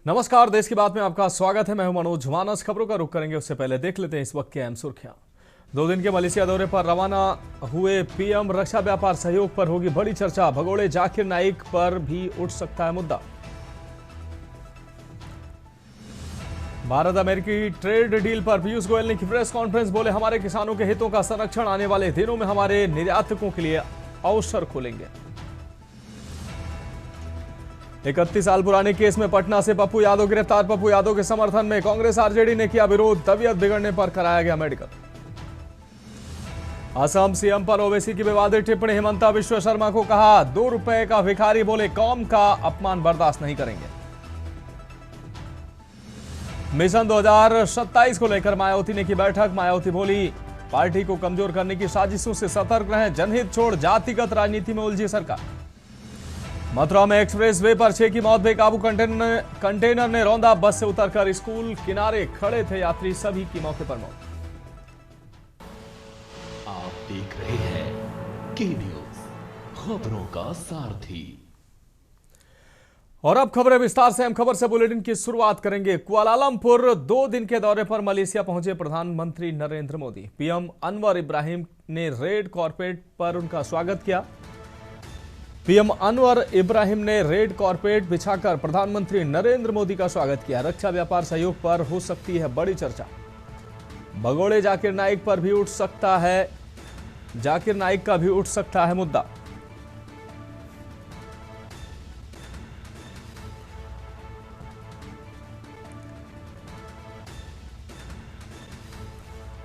नमस्कार, देश की बात में आपका स्वागत है। मैं हूं मनोज मानस। खबरों का रुख करेंगे उससे पहले देख लेते हैं इस वक्त की अहम सुर्खियां। 2 दिन के मलेशिया दौरे पर रवाना हुए पीएम। रक्षा व्यापार सहयोग पर होगी बड़ी चर्चा। भगोड़े जाकिर नाइक पर भी उठ सकता है मुद्दा। भारत अमेरिकी ट्रेड डील पर पीयूष गोयल ने की प्रेस कॉन्फ्रेंस। बोले, हमारे किसानों के हितों का संरक्षण आने वाले दिनों में हमारे निर्यातकों के लिए अवसर खोलेंगे। 31 साल पुराने केस में पटना से पप्पू यादव गिरफ्तार। पप्पू यादव के समर्थन में कांग्रेस आरजेडी ने किया विरोध। तबीयत बिगड़ने पर कराया गया मेडिकल। असम सीएम पर ओवैसी की विवादित टिप्पणी। हिमंता विश्व शर्मा को कहा 2 रुपए का भिखारी। बोले, कौम का अपमान बर्दाश्त नहीं करेंगे। मिशन 2027 को लेकर मायावती ने की बैठक। मायावती बोली, पार्टी को कमजोर करने की साजिशों से सतर्क रहें। जनहित छोड़ जातिगत राजनीति में उलझी सरकार। मथुरा में एक्सप्रेस वे पर 6 की मौत। बेकाबू कंटेनर ने रौंदा। बस से उतरकर स्कूल किनारे खड़े थे यात्री, सभी की मौके पर मौत। आप देख रहे हैं के न्यूज, खबरों का सारथी। और अब खबरें विस्तार से। हम खबर से बुलेटिन की शुरुआत करेंगे। कुआलालंपुर 2 दिन के दौरे पर मलेशिया पहुंचे प्रधानमंत्री नरेंद्र मोदी। पीएम अनवर इब्राहिम ने रेड कारपेट पर उनका स्वागत किया। पीएम अनवर इब्राहिम ने रेड कारपेट बिछाकर प्रधानमंत्री नरेंद्र मोदी का स्वागत किया। रक्षा व्यापार सहयोग पर हो सकती है बड़ी चर्चा। भगोड़े जाकिर नाइक पर भी उठ सकता है मुद्दा।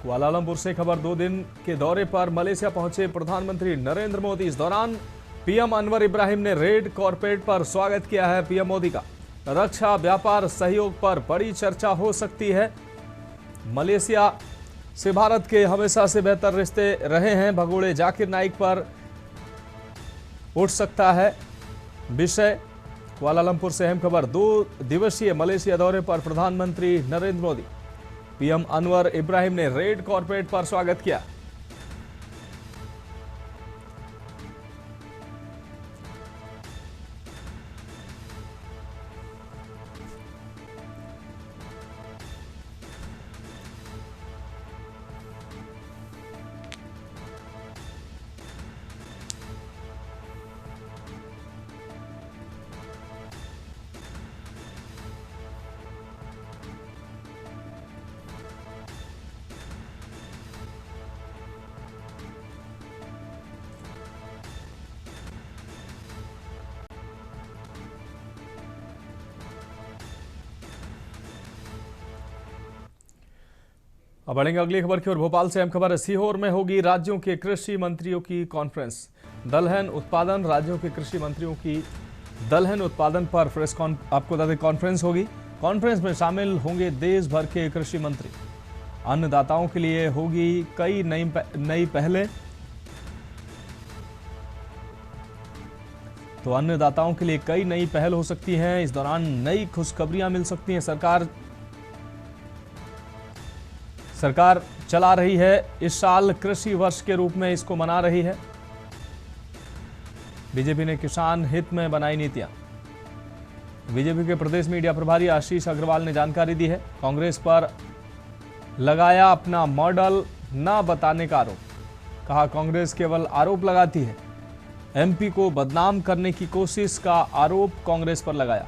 कुआलालंपुर से खबर। 2 दिन के दौरे पर मलेशिया पहुंचे प्रधानमंत्री नरेंद्र मोदी। इस दौरान पीएम अनवर इब्राहिम ने रेड कारपेट पर स्वागत किया है पीएम मोदी का। रक्षा व्यापार सहयोग पर बड़ी चर्चा हो सकती है। मलेशिया से भारत के हमेशा से बेहतर रिश्ते रहे हैं। भगोड़े जाकिर नाइक पर उठ सकता है विषय। कुआलालंपुर से अहम खबर। 2 दिवसीय मलेशिया दौरे पर प्रधानमंत्री नरेंद्र मोदी। पीएम अनवर इब्राहिम ने रेड कारपेट पर स्वागत किया। अब बढ़ेंगे अगली खबर की ओर। भोपाल से अहम खबर है। सीहोर में होगी राज्यों के कृषि मंत्रियों की कॉन्फ्रेंस। दलहन उत्पादन। राज्यों के कृषि मंत्रियों की दलहन उत्पादन पर आपको बता दें कॉन्फ्रेंस होगी। कॉन्फ्रेंस में शामिल होंगे देश भर के कृषि मंत्री। अन्नदाताओं के लिए होगी कई नई पहलें। तो अन्नदाताओं के लिए कई नई पहल हो सकती हैं। इस दौरान नई खुशखबरियां मिल सकती हैं। सरकार चला रही है, इस साल कृषि वर्ष के रूप में इसको मना रही है। बीजेपी ने किसान हित में बनाई नीतियां। बीजेपी के प्रदेश मीडिया प्रभारी आशीष अग्रवाल ने जानकारी दी है। कांग्रेस पर लगाया अपना मॉडल न बताने का आरोप। कहा, कांग्रेस केवल आरोप लगाती है। एमपी को बदनाम करने की कोशिश का आरोप कांग्रेस पर लगाया।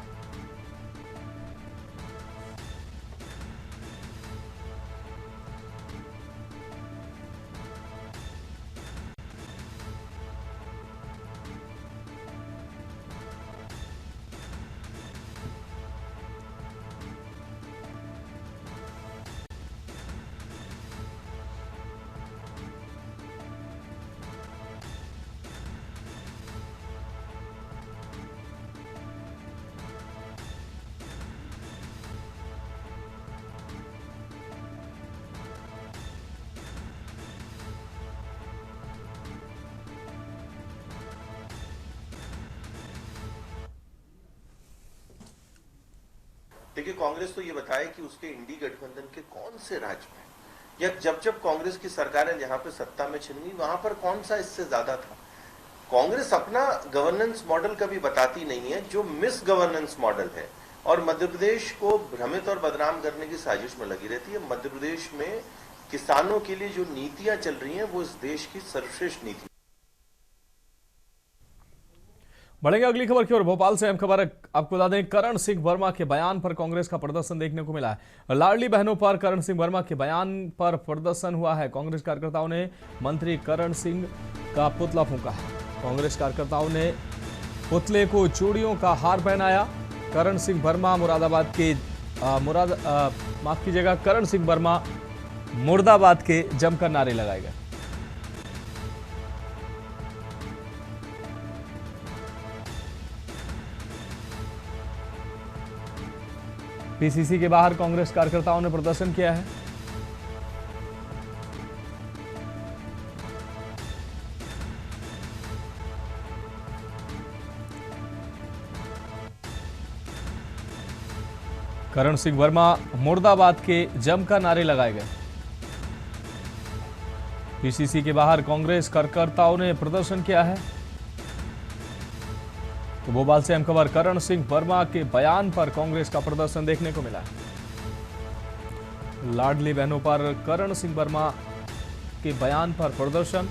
देखिए, कांग्रेस तो ये बताए कि उसके इंडी गठबंधन के कौन से राज्य में, या जब कांग्रेस की सरकारें जहां पे सत्ता में छिनी वहां पर कौन सा इससे ज्यादा था। कांग्रेस अपना गवर्नेंस मॉडल कभी बताती नहीं है। जो मिस गवर्नेंस मॉडल है और मध्य प्रदेश को भ्रमित और बदनाम करने की साजिश में लगी रहती है। मध्य प्रदेश में किसानों के लिए जो नीतियां चल रही हैं वो इस देश की सर्वश्रेष्ठ नीति। बढ़ेंगे अगली खबर की ओर। भोपाल से अहम खबर आपको बता दें, करण सिंह वर्मा के बयान पर कांग्रेस का प्रदर्शन देखने को मिला है। लाडली बहनों पर करण सिंह वर्मा के बयान पर प्रदर्शन हुआ है। कांग्रेस कार्यकर्ताओं ने मंत्री करण सिंह का पुतला फूंका है। कांग्रेस कार्यकर्ताओं ने पुतले को चूड़ियों का हार पहनाया। करण सिंह वर्मा मुरादाबाद के करण सिंह वर्मा मुर्दाबाद के जमकर नारे लगाए गए। पीसीसी के बाहर कांग्रेस कार्यकर्ताओं ने प्रदर्शन किया है। करण सिंह वर्मा मुर्दाबाद के जमकर नारे लगाए गए। पीसीसी के बाहर कांग्रेस कार्यकर्ताओं ने प्रदर्शन किया है। तो भोपाल से अहम खबर, करण सिंह वर्मा के बयान पर कांग्रेस का प्रदर्शन देखने को मिला है। लाडली बहनों पर करण सिंह वर्मा के बयान पर प्रदर्शन।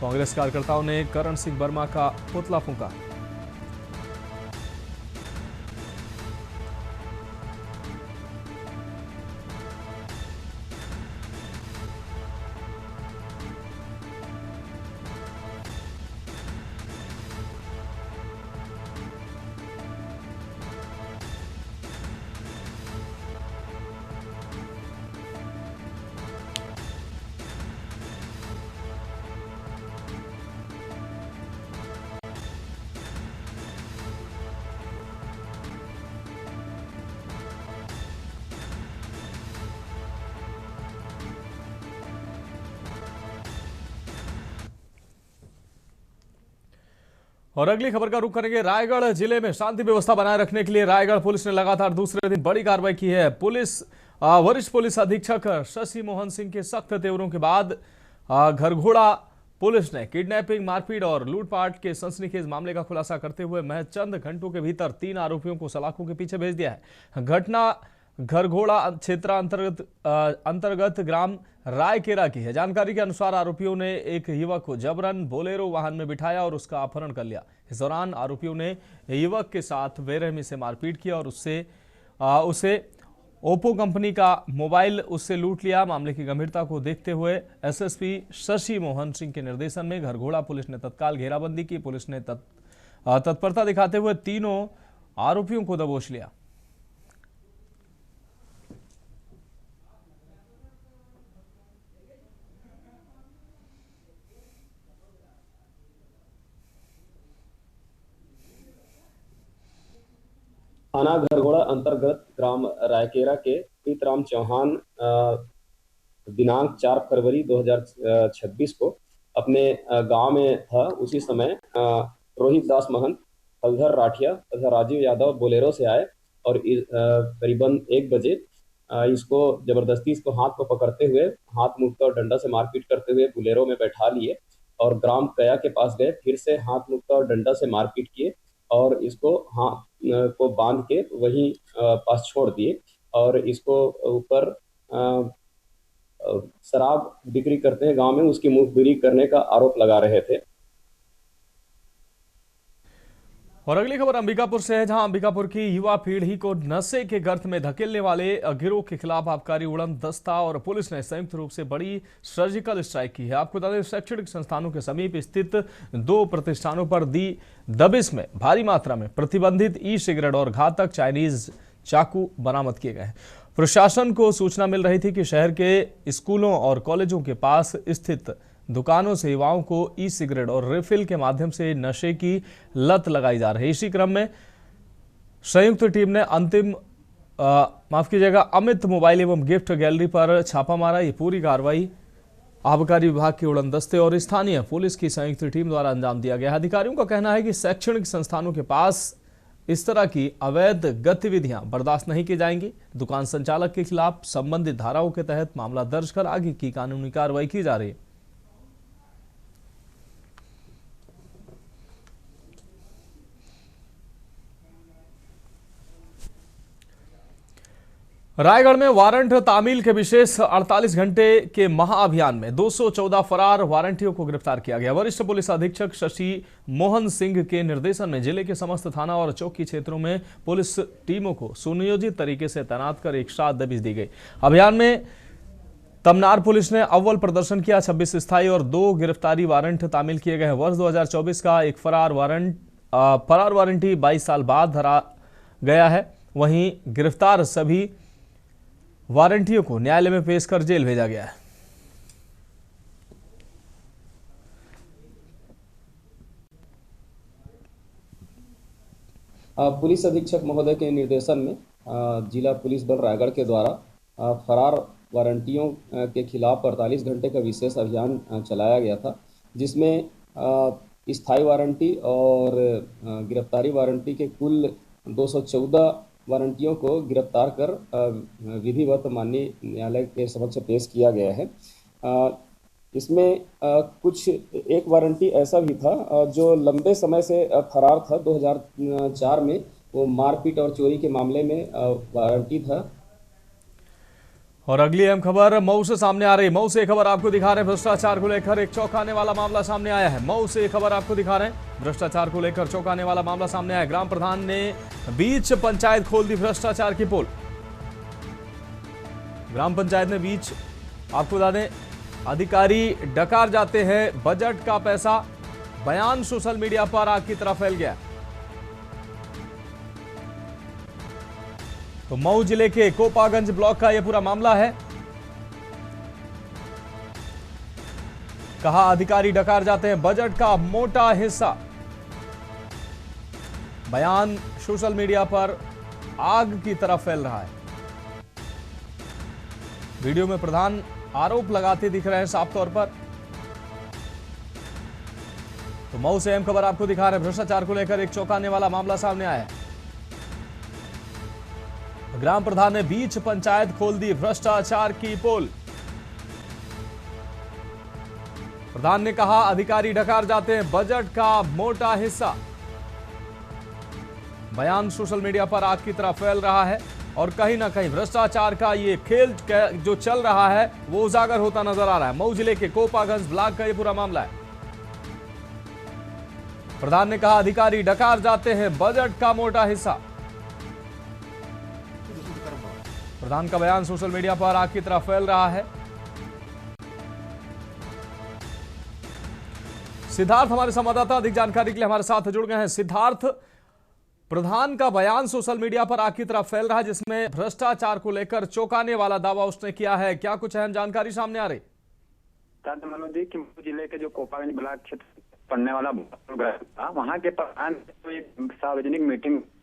कांग्रेस कार्यकर्ताओं ने करण सिंह वर्मा का पुतला फूंका। और अगली खबर का रुख करेंगे। रायगढ़ जिले में शांति व्यवस्था बनाए रखने के लिए रायगढ़ पुलिस ने लगातार दूसरे दिन बड़ी कार्रवाई की है। वरिष्ठ पुलिस अधीक्षक शशि मोहन सिंह के सख्त तेवरों के बाद घरघोड़ा पुलिस ने किडनैपिंग, मारपीट और लूटपाट के सनसनीखेज मामले का खुलासा करते हुए महज चंद घंटों के भीतर 3 आरोपियों को सलाखों के पीछे भेज दिया है। घटना घरघोड़ा क्षेत्र अंतर्गत ग्राम रायकेरा की है। जानकारी के अनुसार आरोपियों ने एक युवक को जबरन बोलेरो वाहन में बिठाया और उसका अपहरण कर लिया। इस दौरान आरोपियों ने युवक के साथ बेरहमी से मारपीट की और उसे ओप्पो कंपनी का मोबाइल उससे लूट लिया। मामले की गंभीरता को देखते हुए एसएसपी शशि मोहन सिंह के निर्देशन में घरघोड़ा पुलिस ने तत्काल घेराबंदी की। पुलिस ने तत्परता दिखाते हुए तीनों आरोपियों को दबोच लिया। थाना घरघोड़ा अंतर्गत ग्राम रायकेरा के प्रीतराम चौहान दिनांक 4 फरवरी 2026 को अपने गांव में था। उसी समय रोहित दास महंत, हलधर राठिया तथा राजीव यादव बोलेरो से आए और करीबन 1 बजे इसको जबरदस्ती हाथ को पकड़ते हुए, हाथ मुक्का और डंडा से मारपीट करते हुए बोलेरो में बैठा लिए और ग्राम कया के पास गए। फिर से हाथ मुक्का और डंडा से मारपीट किए और इसको हाथ को बांध के वहीं पास छोड़ दिए और इसको ऊपर शराब बिक्री करते हैं गांव में, उसकी मुखबिरी करने का आरोप लगा रहे थे। और अगली खबर अंबिकापुर से है, जहां अंबिकापुर की युवा पीढ़ी को नशे के गर्त में धकेलने वाले गिरोह के खिलाफ आबकारी उड़न दस्ता और पुलिस ने संयुक्त रूप से बड़ी सर्जिकल स्ट्राइक की है। आपको बता दें, शैक्षणिक संस्थानों के समीप स्थित 2 प्रतिष्ठानों पर दी दबिश में भारी मात्रा में प्रतिबंधित ई सिगरेट और घातक चाइनीज चाकू बरामद किए गए हैं। प्रशासन को सूचना मिल रही थी कि शहर के स्कूलों और कॉलेजों के पास स्थित दुकानों से युवाओं को ई सिगरेट और रिफिल के माध्यम से नशे की लत लगाई जा रही है। इसी क्रम में संयुक्त टीम ने अमित मोबाइल एवं गिफ्ट गैलरी पर छापा मारा। ये पूरी कार्रवाई आबकारी विभाग के उड़न दस्ते और स्थानीय पुलिस की संयुक्त टीम द्वारा अंजाम दिया गया। अधिकारियों का कहना है कि शैक्षणिक संस्थानों के पास इस तरह की अवैध गतिविधियां बर्दाश्त नहीं की जाएंगी। दुकान संचालक के खिलाफ संबंधित धाराओं के तहत मामला दर्ज कर आगे की कानूनी कार्रवाई की जा रही है। रायगढ़ में वारंट तामील के विशेष 48 घंटे के महाअभियान में 214 फरार वारंटियों को गिरफ्तार किया गया। वरिष्ठ पुलिस अधीक्षक शशि मोहन सिंह के निर्देशन में जिले के समस्त थाना और चौकी क्षेत्रों में पुलिस टीमों को सुनियोजित तरीके से तैनात कर एक साथ दबिश दी गई। अभियान में तमनार पुलिस ने अव्वल प्रदर्शन किया। 26 स्थायी और 2 गिरफ्तारी वारंट तामील किए गए। वर्ष 2024 का एक फरार वारंटी 22 साल बाद धरा गया है। वहीं गिरफ्तार सभी वारंटियों को न्यायालय में पेश कर जेल भेजा गया है। पुलिस अधीक्षक महोदय के निर्देशन में जिला पुलिस बल रायगढ़ के द्वारा फरार वारंटियों के खिलाफ 48 घंटे का विशेष अभियान चलाया गया था, जिसमें स्थायी वारंटी और गिरफ्तारी वारंटी के कुल 214 वारंटियों को गिरफ्तार कर विधिवत माननीय न्यायालय के समक्ष पेश किया गया है। इसमें कुछ एक वारंटी ऐसा भी था जो लंबे समय से फरार था। 2004 में वो मारपीट और चोरी के मामले में वारंटी था। और अगली अहम खबर मऊ से सामने आ रही। मऊ से खबर आपको दिखा रहे हैं। भ्रष्टाचार को लेकर एक चौंकाने वाला मामला सामने आया है। मऊ से खबर आपको दिखा रहे हैं। भ्रष्टाचार को लेकर चौंकाने वाला मामला सामने आया। ग्राम प्रधान ने बीच पंचायत खोल दी भ्रष्टाचार की पोल। ग्राम पंचायत ने बीच, आपको बता दें, अधिकारी डकार जाते हैं बजट का पैसा। बयान सोशल मीडिया पर आग की तरह फैल गया। तो मऊ जिले के कोपागंज ब्लॉक का यह पूरा मामला है। कहा अधिकारी डकार जाते हैं बजट का मोटा हिस्सा। बयान सोशल मीडिया पर आग की तरह फैल रहा है। वीडियो में प्रधान आरोप लगाते दिख रहे हैं साफ तौर पर। तो मऊ से अहम खबर आपको दिखा रहे हैं। भ्रष्टाचार को लेकर एक चौंकाने वाला मामला सामने आया है। ग्राम प्रधान ने बीच पंचायत खोल दी भ्रष्टाचार की पोल। प्रधान ने कहा अधिकारी डकार जाते हैं बजट का मोटा हिस्सा। बयान सोशल मीडिया पर आग की तरह फैल रहा है और कहीं ना कहीं भ्रष्टाचार का ये खेल जो चल रहा है वो उजागर होता नजर आ रहा है। मऊ जिले के कोपागंज ब्लॉक का ये पूरा मामला है। प्रधान ने कहा अधिकारी डकार जाते हैं बजट का मोटा हिस्सा। प्रधान का बयान सोशल मीडिया पर आग की तरह फैल रहा है। सिद्धार्थ हमारे संवाददाता अधिक जानकारी के लिए हमारे साथ जुड़ गए हैं। सिद्धार्थ, प्रधान का बयान सोशल मीडिया पर आग की तरह फैल रहा है जिसमें भ्रष्टाचार को लेकर चौंकाने वाला दावा उसने किया है। क्या कुछ अहम जानकारी सामने आ रही? मनोज जी, कि जिले के जो कोपागंज ब्लॉक क्षेत्र पड़ने वाला था, वहाँ के प्रधान तो एक सार्वजनिक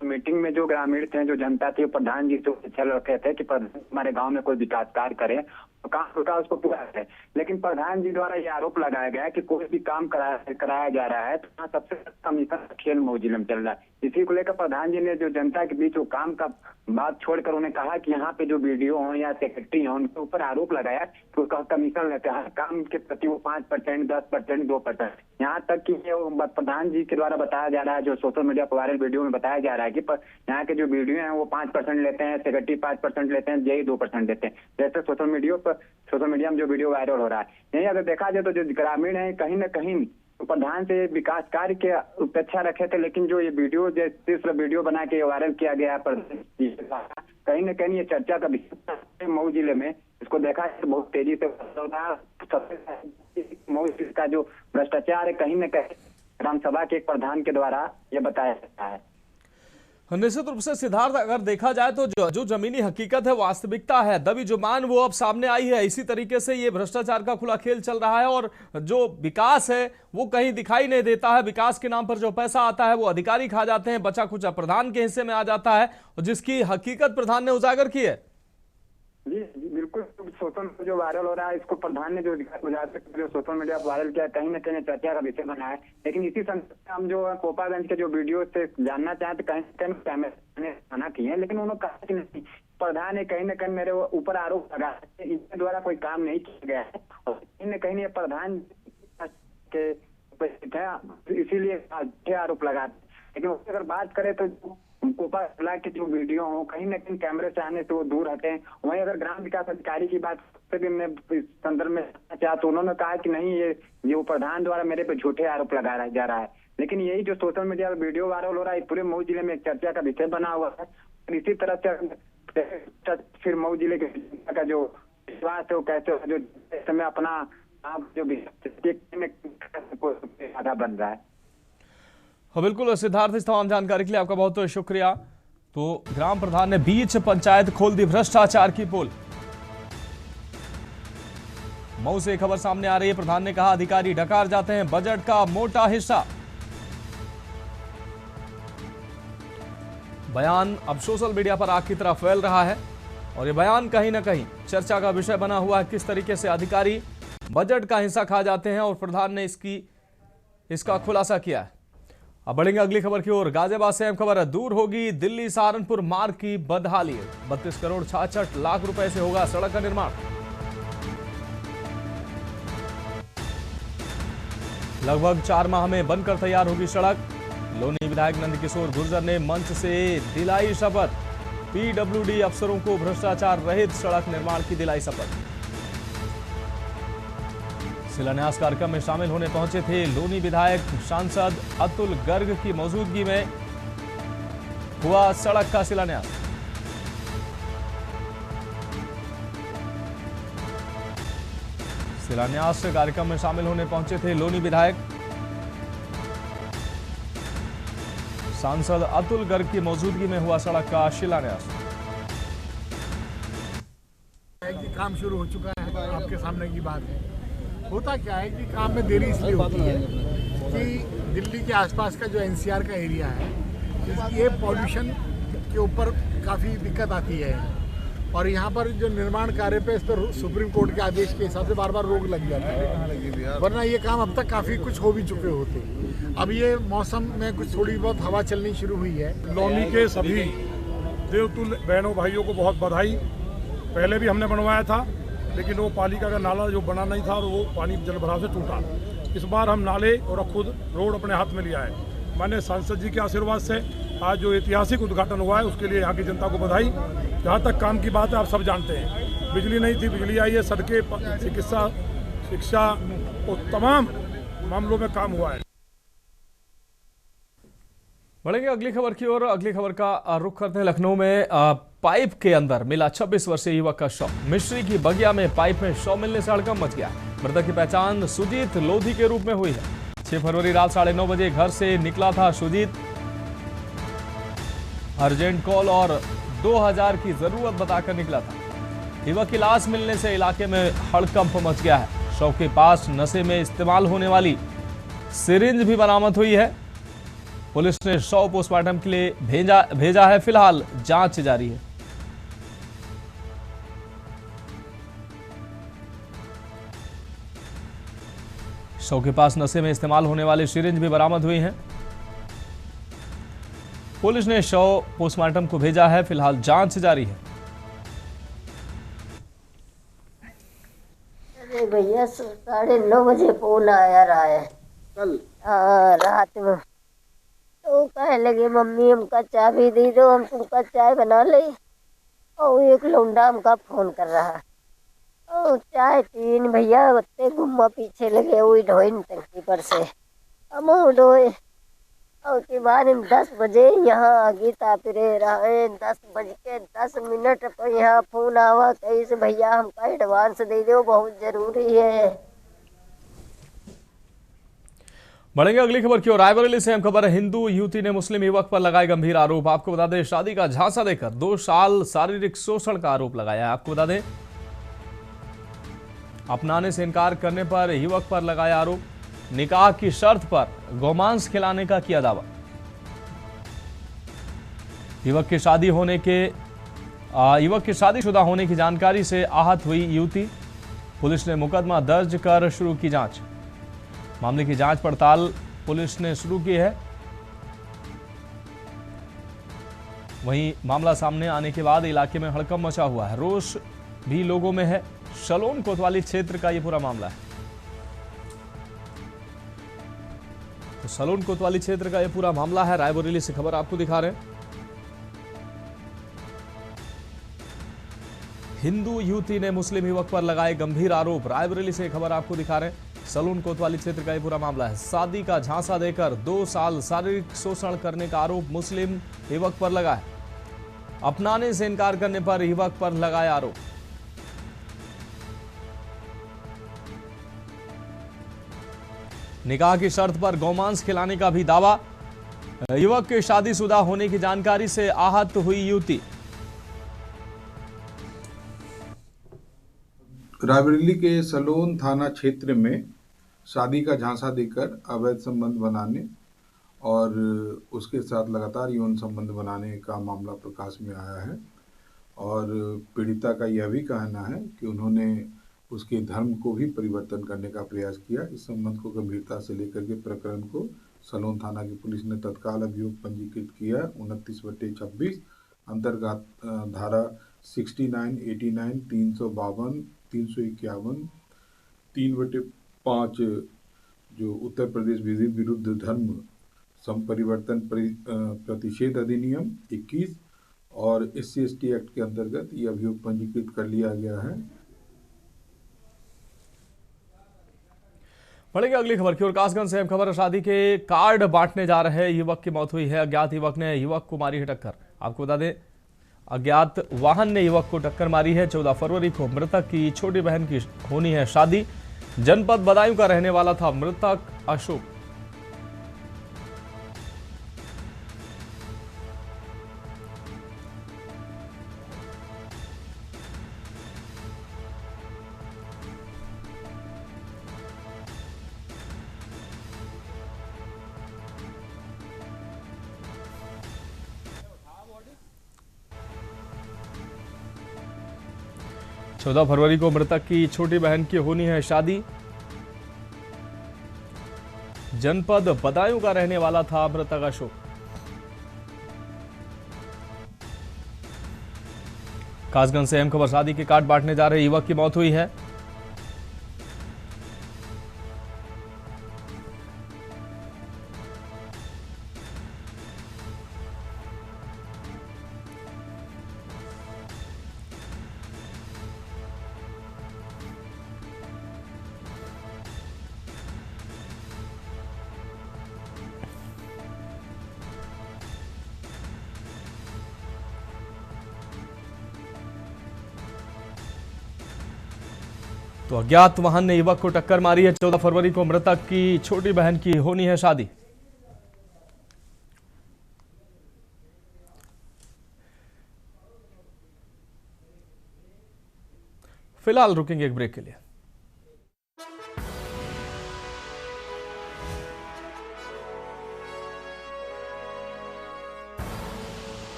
मीटिंग में जो ग्रामीण थे, जो जनता थी, प्रधान जी तो चल रखे थे कि हमारे गांव में कोई विकास कार्य करे, तो काम रुका उसको पूरा है। लेकिन प्रधान जी द्वारा ये आरोप लगाया गया कि कोई भी काम कराया जा रहा है तो वहाँ सबसे कमीशन खेल मऊ जिले में चल रहा है। इसी को लेकर प्रधान जी ने जो जनता के बीच वो काम का बात छोड़कर उन्हें कहा कि यहाँ पे जो वीडियो हो या सेक्रेटरी हो उनके ऊपर आरोप लगाया कि उसका कमीशन लेते हैं काम के प्रति वो 5%, 10%, 2%। यहाँ तक कि ये प्रधान जी के द्वारा बताया जा रहा है, जो सोशल मीडिया पर वायरल वीडियो में बताया जा रहा है कि यहाँ के जो वीडियो है वो 5% लेते हैं, सेक्रेटरी 5% लेते हैं, जेई 2% देते हैं। जैसे सोशल मीडिया में जो वीडियो वायरल हो रहा है, यही अगर देखा जाए तो जो ग्रामीण है कहीं न कहीं तो प्रधान से विकास कार्य के अपेक्षा रखे थे, लेकिन जो ये वीडियो सिर्फ वीडियो बना के वायरल किया गया है कहीं न कहीं ये चर्चा का विषय मऊ जिले में इसको देखा है तो बहुत तेजी से मऊ का जो भ्रष्टाचार है कहीं न कहीं ग्राम सभा के एक प्रधान के द्वारा ये बताया जाता है। निश्चित रूप से सिद्धार्थ, अगर देखा जाए तो जो जमीनी हकीकत है, वास्तविकता है, दबी जुबान वो अब सामने आई है। इसी तरीके से ये भ्रष्टाचार का खुला खेल चल रहा है और जो विकास है वो कहीं दिखाई नहीं देता है। विकास के नाम पर जो पैसा आता है वो अधिकारी खा जाते हैं, बचा कुचा प्रधान के हिस्से में आ जाता है, और जिसकी हकीकत प्रधान ने उजागर की है। जी बिल्कुल, सोशल जो वायरल हो रहा है इसको प्रधान ने जो सोशल मीडिया वायरल किया कहीं न कहीं चर्चा का विषय बना है। लेकिन इसी संदर्भ हम जो कोपागंज के जो वीडियो से जानना चाहते कहीं कैमरे ने मना किए हैं, लेकिन उन्होंने कहा कि नहीं, प्रधान ने कहीं न कहीं मेरे ऊपर आरोप लगा इनके द्वारा कोई काम नहीं किया गया है और कहीं न कहीं ये प्रधान के इसीलिए आरोप लगा लेकिन अगर बात करें तो कोपा ब्लॉक के जो वीडियो हो कहीं न कहीं कैमरे से आने से वो दूर हटे हैं। वहीं अगर ग्राम विकास अधिकारी की बात भी मैं इस संदर्भ में चाहा तो उन्होंने कहा कि नहीं, ये वो प्रधान द्वारा मेरे पे झूठे आरोप लगाया जा रहा है। लेकिन यही जो सोशल मीडिया पर वीडियो वायरल हो रहा है पूरे मऊ जिले में एक चर्चा का विषय बना हुआ है। इसी तरह से फिर मऊ जिले के का जो विश्वास है वो कैसे जो समय अपना आप जो आधा बन रहा है। हाँ बिल्कुल सिद्धार्थ, इस तमाम जानकारी के लिए आपका बहुत बहुत शुक्रिया। तो ग्राम प्रधान ने बीच पंचायत खोल दी भ्रष्टाचार की पोल। मऊ से खबर सामने आ रही है। प्रधान ने कहा अधिकारी डकार जाते हैं बजट का मोटा हिस्सा। बयान अब सोशल मीडिया पर आग की तरह फैल रहा है और ये बयान कहीं ना कहीं चर्चा का विषय बना हुआ है। किस तरीके से अधिकारी बजट का हिस्सा खा जाते हैं और प्रधान ने इसका खुलासा किया है। अब बढ़ेंगे अगली खबर की ओर। गाजियाबाद से अहम खबर है, दूर होगी दिल्ली सहारनपुर मार्ग की बदहाली। 32 करोड़ 66 लाख रुपए से होगा सड़क का निर्माण। लगभग 4 माह में बनकर तैयार होगी सड़क। लोनी विधायक नंदकिशोर गुर्जर ने मंच से दिलाई शपथ। पीडब्ल्यूडी अफसरों को भ्रष्टाचार रहित सड़क निर्माण की दिलाई शपथ। शिलान्यास कार्यक्रम में शामिल होने पहुंचे थे लोनी विधायक सांसद अतुल गर्ग की मौजूदगी में हुआ सड़क का शिलान्यास। शिलान्यास कार्यक्रम में शामिल होने पहुंचे थे लोनी विधायक सांसद अतुल गर्ग की मौजूदगी में हुआ सड़क का शिलान्यास। काम शुरू हो चुका है, आपके सामने की बात है। होता क्या है कि काम में देरी इसलिए होती है कि दिल्ली के आसपास का जो एनसीआर का एरिया है ये पॉल्यूशन के ऊपर काफ़ी दिक्कत आती है और यहाँ पर जो निर्माण कार्य पे इस पर सुप्रीम कोर्ट के आदेश के हिसाब से बार बार रोक लग जाती है, वरना ये काम अब तक काफ़ी कुछ हो भी चुके होते। अब ये मौसम में कुछ थोड़ी बहुत हवा चलनी शुरू हुई है। लोनी के सभी देवतुल्य बहनों भाइयों को बहुत बधाई। पहले भी हमने बनवाया था लेकिन वो पालिका का नाला जो बना नहीं था और वो पानी जल भराव से टूटा। इस बार हम नाले और खुद रोड अपने हाथ में लिया है। मैंने सांसद जी के आशीर्वाद से आज जो ऐतिहासिक उद्घाटन हुआ है उसके लिए यहाँ की जनता को बधाई। जहाँ तक काम की बात है आप सब जानते हैं, बिजली नहीं थी, बिजली आई है, सड़कें, चिकित्सा, शिक्षा और तमाम मामलों में काम हुआ है। बढ़ेंगे अगली खबर की ओर। अगली खबर का रुख करते हैं। लखनऊ में पाइप के अंदर मिला 26 वर्षीय युवक का शव। मिश्री की बगिया में पाइप में शव मिलने से हड़कंप मच गया। मृतक की पहचान सुजीत लोधी के रूप में हुई है। 6 फरवरी रात 9:30 बजे घर से निकला था सुजीत। अर्जेंट कॉल और 2000 की जरूरत बताकर निकला था। युवक की लाश मिलने से इलाके में हड़कंप मच गया है। शव के पास नशे में इस्तेमाल होने वाली सिरिंज भी बरामद हुई है। पुलिस ने शव पोस्टमार्टम के लिए भेजा है। फिलहाल जांच जारी है। शव के पास नशे में इस्तेमाल होने वाली सिरिंज भी बरामद हुई हैं। पुलिस ने शव पोस्टमार्टम को भेजा है। फिलहाल जांच जारी है। अरे भैया 9:30 बजे फोन आया रहा है कल रात में। तो कहे लगे मम्मी हमका चाय भी दे दो, हम तुमका चाय बना ले। और एक लौंडा हमका फोन कर रहा है और चाय पीन भैया बत्ते घुमा पीछे लगे हुई ढोई टंकी पर से हम ढोए। और के बाद 10 बजे यहाँ आगे तापरे रहे। 10:10 पर यहाँ फोन आवा कहीं से भैया हमका एडवांस दे दो, बहुत जरूरी है। बढ़ेंगे अगली खबर की ओर। रायबरेली से अहम खबर है। हिंदू युवती ने मुस्लिम युवक पर लगाए गंभीर आरोप। आपको बता दें शादी का झांसा देकर 2 साल शारीरिक शोषण का आरोप लगाया है। आपको बता दें अपनाने से इनकार करने पर युवक पर लगाया आरोप। निकाह की शर्त पर गोमांस खिलाने का किया दावा। युवक की शादीशुदा होने की जानकारी से आहत हुई युवती। पुलिस ने मुकदमा दर्ज कर शुरू की जांच। मामले की जांच पड़ताल पुलिस ने शुरू की है। वहीं मामला सामने आने के बाद इलाके में हड़कंप मचा हुआ है। रोष भी लोगों में है। शलोन कोतवाली क्षेत्र का यह पूरा मामला है। तो सलोन कोतवाली क्षेत्र का यह पूरा मामला है। रायबरेली से खबर आपको दिखा रहे हैं। हिंदू युवती ने मुस्लिम युवक पर लगाए गंभीर आरोप। रायबरेली से खबर आपको दिखा रहे हैं। सलोन कोतवाली क्षेत्र का यह पूरा मामला है। शादी का झांसा देकर 2 साल शारीरिक शोषण करने का आरोप मुस्लिम युवक पर लगा है। अपनाने से इनकार करने पर युवक पर लगाया आरोप। निकाह की शर्त पर गौमांस खिलाने का भी दावा। युवक के शादीशुदा होने की जानकारी से आहत हुई युवती। रायबरेली के सलोन थाना क्षेत्र में शादी का झांसा देकर अवैध संबंध बनाने और उसके साथ लगातार यौन संबंध बनाने का मामला प्रकाश में आया है। और पीड़िता का यह भी कहना है कि उन्होंने उसके धर्म को भी परिवर्तन करने का प्रयास किया। इस संबंध को गंभीरता से लेकर के प्रकरण को सलोन थाना की पुलिस ने तत्काल अभियोग पंजीकृत किया। 29/26 अंतर्गत धारा 69, 89, 352, 351, 3/5 जो उत्तर प्रदेश विधि विरुद्ध धर्म संपरिवर्तन प्रतिषेध अधिनियम 21 और SC/ST एक्ट के अंतर्गत ये अभियोग पंजीकृत कर लिया गया है। बढ़ेंगे अगली खबर की ओर। कासगंज से अहम खबर। शादी के कार्ड बांटने जा रहे युवक की मौत हुई है। अज्ञात युवक ने युवक को मारी है टक्कर। आपको बता दें, अज्ञात वाहन ने युवक को टक्कर मारी है। 14 फरवरी को मृतक की छोटी बहन की होनी है शादी। जनपद बदायूं का रहने वाला था मृतक अशोक। चौदह फरवरी को मृतक की छोटी बहन की होनी है शादी। जनपद बदायूं का रहने वाला था मृतक अशोक। कासगंज से अहम खबर। शादी के कार्ड बांटने जा रहे युवक की मौत हुई है। तो अज्ञात वाहन ने युवक को टक्कर मारी है। 14 फरवरी को मृतक की छोटी बहन की होनी है शादी। फिलहाल रुकेंगे एक ब्रेक के लिए।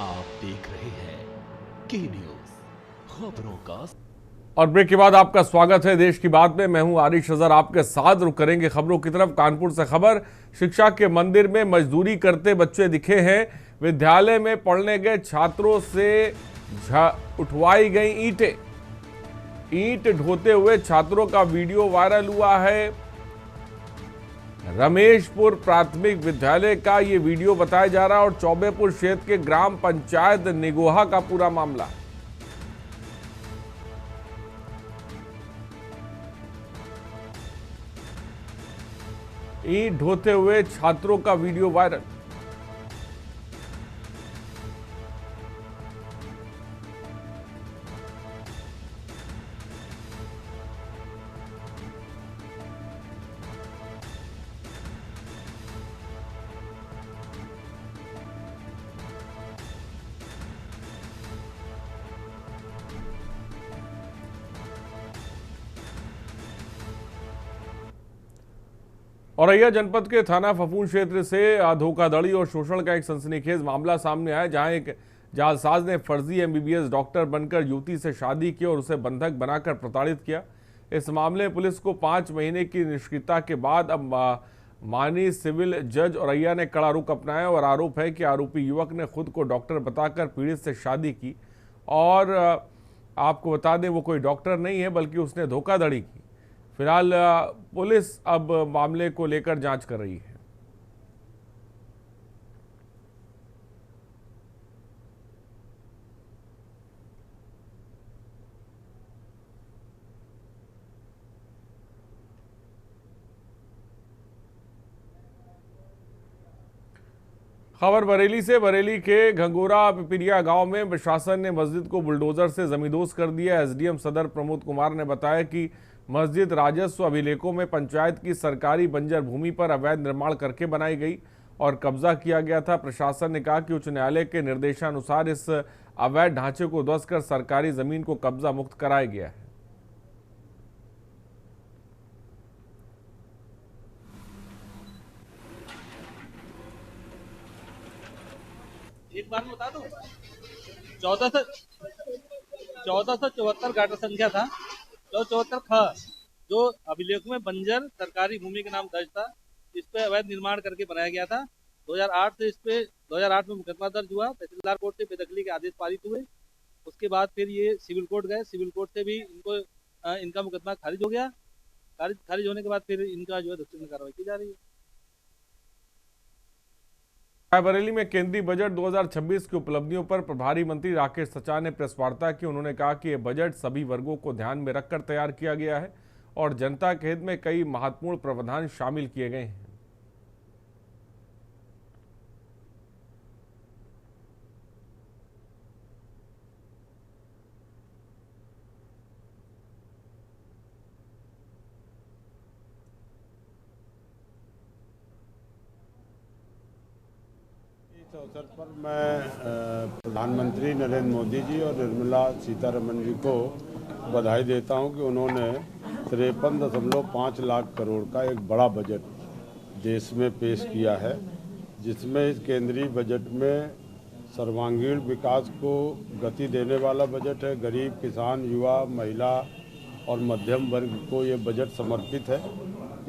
आप देख रहे हैं के न्यूज, खबरों का। और ब्रेक के बाद आपका स्वागत है देश की बात में। मैं हूं आरिश अजहर, आपके साथ रुक करेंगे खबरों की तरफ। कानपुर से खबर। शिक्षा के मंदिर में मजदूरी करते बच्चे दिखे हैं। विद्यालय में पढ़ने गए छात्रों से उठवाई गई ईंटें। ईंट ढोते हुए छात्रों का वीडियो वायरल हुआ है। रमेशपुर प्राथमिक विद्यालय का ये वीडियो बताया जा रहा है और चौबेपुर क्षेत्र के ग्राम पंचायत निगोहा का पूरा मामला। ईंट ढोते हुए छात्रों का वीडियो वायरल। औरैया जनपद के थाना फफूंद क्षेत्र से धोखाधड़ी और शोषण का एक सनसनीखेज मामला सामने आया, जहां एक जालसाज ने फर्जी MBBS डॉक्टर बनकर युवती से शादी की और उसे बंधक बनाकर प्रताड़ित किया। इस मामले में पुलिस को 5 महीने की निष्क्रियता के बाद अब माननीय सिविल जज औरैया ने कड़ा रुख अपनाया और आरोप है कि आरोपी युवक ने खुद को डॉक्टर बताकर पीड़ित से शादी की और आपको बता दें वो कोई डॉक्टर नहीं है बल्कि उसने धोखाधड़ी की। फिलहाल पुलिस अब मामले को लेकर जांच कर रही है। खबर बरेली से। बरेली के घंगोरा पिपरिया गांव में प्रशासन ने मस्जिद को बुलडोजर से जमींदोज कर दिया। एसडीएम सदर प्रमोद कुमार ने बताया कि मस्जिद राजस्व अभिलेखों में पंचायत की सरकारी बंजर भूमि पर अवैध निर्माण करके बनाई गई और कब्जा किया गया था। प्रशासन ने कहा कि उच्च न्यायालय के निर्देशानुसार इस अवैध ढांचे को ध्वस्त कर सरकारी जमीन को कब्जा मुक्त कराया गया है। एक बार में बता दूं, 1474 गाटर संख्या था, 1474 ख जो अभिलेख में बंजर सरकारी भूमि के नाम दर्ज था। इस पे अवैध निर्माण करके बनाया गया था। 2008 से इस पे 2008 में मुकदमा दर्ज हुआ। तहसीलदार कोर्ट से बेदखली के आदेश पारित हुए। उसके बाद फिर ये सिविल कोर्ट गए। सिविल कोर्ट से भी इनका मुकदमा खारिज हो गया। खारिज होने के बाद फिर इनका जो है दस्तावेज में कार्रवाई की जा रही है। रायबरेली में केंद्रीय बजट 2026 की उपलब्धियों पर प्रभारी मंत्री राकेश सचान ने प्रेस वार्ता की। उन्होंने कहा कि यह बजट सभी वर्गों को ध्यान में रखकर तैयार किया गया है और जनता के हित में कई महत्वपूर्ण प्रावधान शामिल किए गए हैं। इस अवसर पर मैं प्रधानमंत्री नरेंद्र मोदी जी और निर्मला सीतारमण जी को बधाई देता हूं कि उन्होंने 53.5 लाख करोड़ का एक बड़ा बजट देश में पेश किया है, जिसमें इस केंद्रीय बजट में सर्वांगीण विकास को गति देने वाला बजट है। गरीब, किसान, युवा, महिला और मध्यम वर्ग को ये बजट समर्पित है।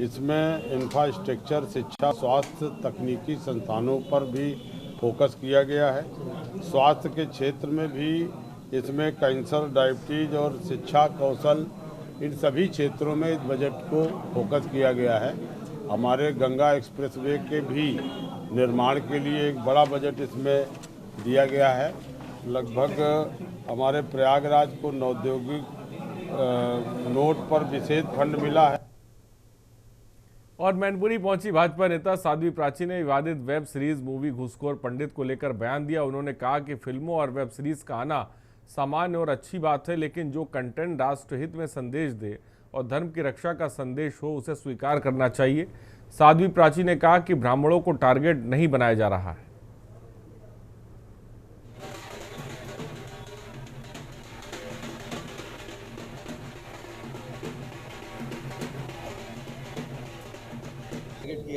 इसमें इंफ्रास्ट्रक्चर, शिक्षा, स्वास्थ्य, तकनीकी संस्थानों पर भी फोकस किया गया है। स्वास्थ्य के क्षेत्र में भी इसमें कैंसर, डायबिटीज और शिक्षा, कौशल, इन सभी क्षेत्रों में इस बजट को फोकस किया गया है। हमारे गंगा एक्सप्रेसवे के भी निर्माण के लिए एक बड़ा बजट इसमें दिया गया है। लगभग हमारे प्रयागराज को औद्योगिक नोट पर विशेष फंड मिला है। और मैनपुरी पहुंची भाजपा नेता साध्वी प्राची ने विवादित वेब सीरीज मूवी घूसखोर पंडित को लेकर बयान दिया। उन्होंने कहा कि फिल्मों और वेब सीरीज का आना सामान्य और अच्छी बात है, लेकिन जो कंटेंट राष्ट्रहित में संदेश दे और धर्म की रक्षा का संदेश हो, उसे स्वीकार करना चाहिए। साध्वी प्राची ने कहा कि ब्राह्मणों को टारगेट नहीं बनाया जा रहा है।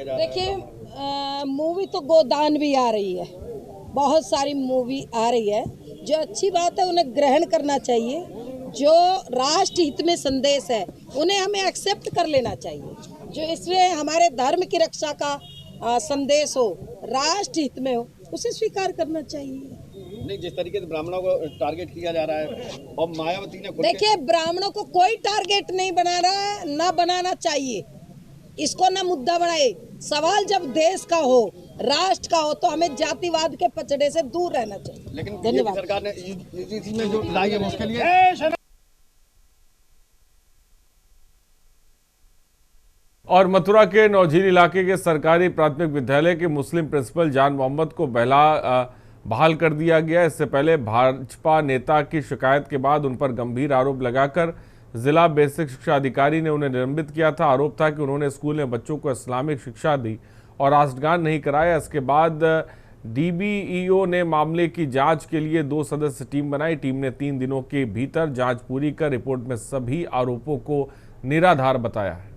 देखिए, मूवी तो गोदान भी आ रही है, बहुत सारी मूवी आ रही है। जो अच्छी बात है उन्हें ग्रहण करना चाहिए। जो राष्ट्र हित में संदेश है उन्हें हमें एक्सेप्ट कर लेना चाहिए। जो इसमें हमारे धर्म की रक्षा का संदेश हो, राष्ट्र हित में हो, उसे स्वीकार करना चाहिए। नहीं, जिस तरीके से ब्राह्मणों को टारगेट किया जा रहा है और मायावती ने देखिए, ब्राह्मणों को कोई टारगेट नहीं बना रहा है, ना बनाना चाहिए। इसको ना मुद्दा बनाए। सवाल जब देश का हो, राष्ट्र का हो, तो हमें जातिवाद के पचड़े से दूर रहना चाहिए। लेकिन धन्यवाद। सरकार ने यूजीसी में जो लाई है उसके लिए। और मथुरा के नौझील इलाके के सरकारी प्राथमिक विद्यालय के मुस्लिम प्रिंसिपल जान मोहम्मद को बहाल कर दिया गया। इससे पहले भाजपा नेता की शिकायत के बाद उन पर गंभीर आरोप लगाकर जिला बेसिक शिक्षा अधिकारी ने उन्हें निलंबित किया था। आरोप था कि उन्होंने स्कूल में बच्चों को इस्लामिक शिक्षा दी और राष्ट्रगान नहीं कराया। इसके बाद डीबीईओ ने मामले की जांच के लिए 2 सदस्य टीम बनाई। टीम ने 3 दिनों के भीतर जांच पूरी कर रिपोर्ट में सभी आरोपों को निराधार बताया है।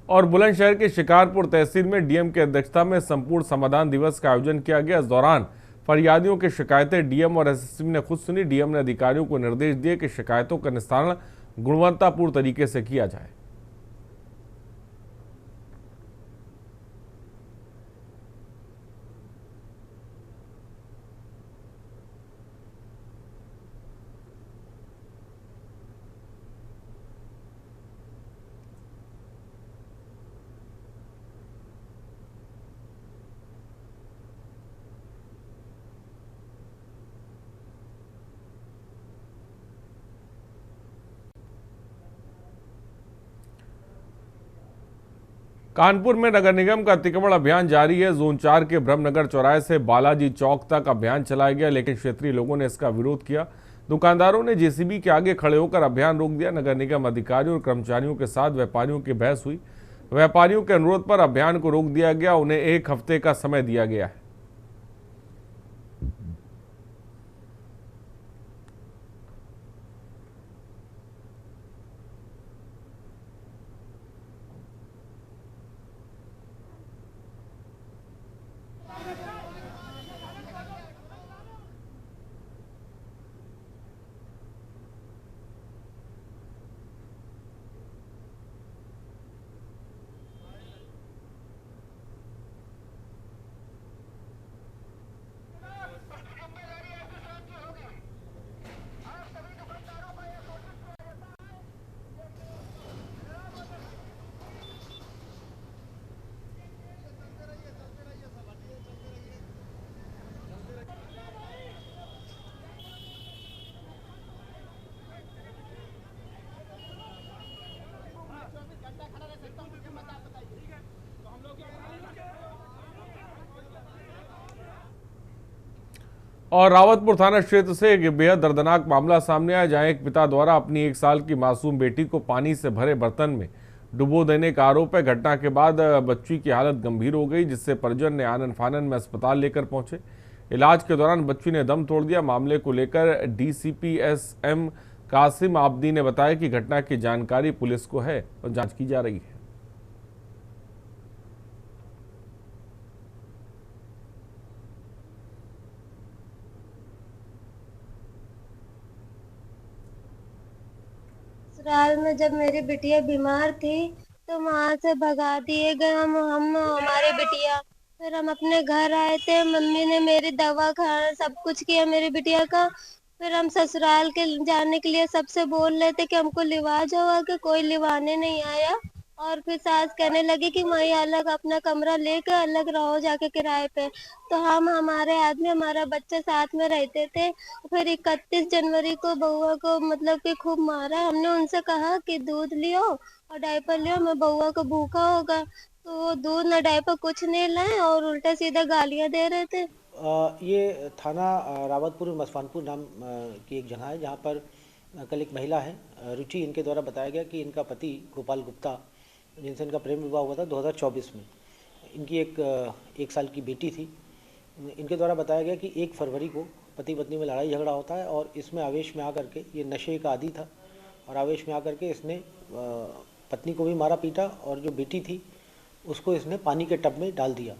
और बुलंदशहर के शिकारपुर तहसील में डीएम की अध्यक्षता में संपूर्ण समाधान दिवस का आयोजन किया गया। इस दौरान फरियादियों की शिकायतें डीएम और एसएसपी ने खुद सुनी। डीएम ने अधिकारियों को निर्देश दिए कि शिकायतों का निस्तारण गुणवत्तापूर्ण तरीके से किया जाए। कानपुर में नगर निगम का अतिक्रमण अभियान जारी है। जोन 4 के ब्रह्मनगर चौराहे से बालाजी चौक तक अभियान चलाया गया, लेकिन क्षेत्रीय लोगों ने इसका विरोध किया। दुकानदारों ने जेसीबी के आगे खड़े होकर अभियान रोक दिया। नगर निगम अधिकारियों और कर्मचारियों के साथ व्यापारियों की बहस हुई। व्यापारियों के अनुरोध पर अभियान को रोक दिया गया। उन्हें 1 हफ्ते का समय दिया गया है। और रावतपुर थाना क्षेत्र से एक बेहद दर्दनाक मामला सामने आया, जहां एक पिता द्वारा अपनी 1 साल की मासूम बेटी को पानी से भरे बर्तन में डुबो देने का आरोप है। घटना के बाद बच्ची की हालत गंभीर हो गई, जिससे परिजन ने आनन फानन में अस्पताल लेकर पहुंचे। इलाज के दौरान बच्ची ने दम तोड़ दिया। मामले को लेकर डीसीपी एसएम कासिम आबदी ने बताया कि घटना की जानकारी पुलिस को है और जांच की जा रही है। ससुराल में जब मेरी बिटिया बीमार थी तो वहाँ से भगा दिए गए हम हमारे बिटिया। फिर हम अपने घर आए थे, मम्मी ने मेरी दवा खाना सब कुछ किया मेरी बिटिया का। फिर हम ससुराल के जाने के लिए सबसे बोल रहे थे कि हमको लिवा जाओ, कि कोई लिवाने नहीं आया। और फिर सास कहने लगी कि वहीं अलग अपना कमरा लेकर अलग रहो जाके किराए पे। तो हम हमारे आदमी हमारा बच्चा साथ में रहते थे। फिर 31 जनवरी को बउआ को मतलब कि खूब मारा। हमने उनसे कहा कि दूध लियो और डायपर लियो, मैं बउआ को भूखा होगा। तो वो दूध न डायपर कुछ नहीं लाए और उल्टा सीधा गालियां दे रहे थे। ये थाना रावतपुर मसवानपुर नाम की एक जगह है, जहाँ पर कल एक महिला है रुचि, इनके द्वारा बताया गया कि इनका पति गोपाल गुप्ता, जिनसे इनका प्रेम विवाह हुआ था 2024 में, इनकी एक साल की बेटी थी। इनके द्वारा बताया गया कि 1 फरवरी को पति पत्नी में लड़ाई झगड़ा होता है और इसमें आवेश में आकर के, ये नशे का आदी था और आवेश में आकर के इसने पत्नी को भी मारा पीटा और जो बेटी थी उसको इसने पानी के टब में डाल दिया।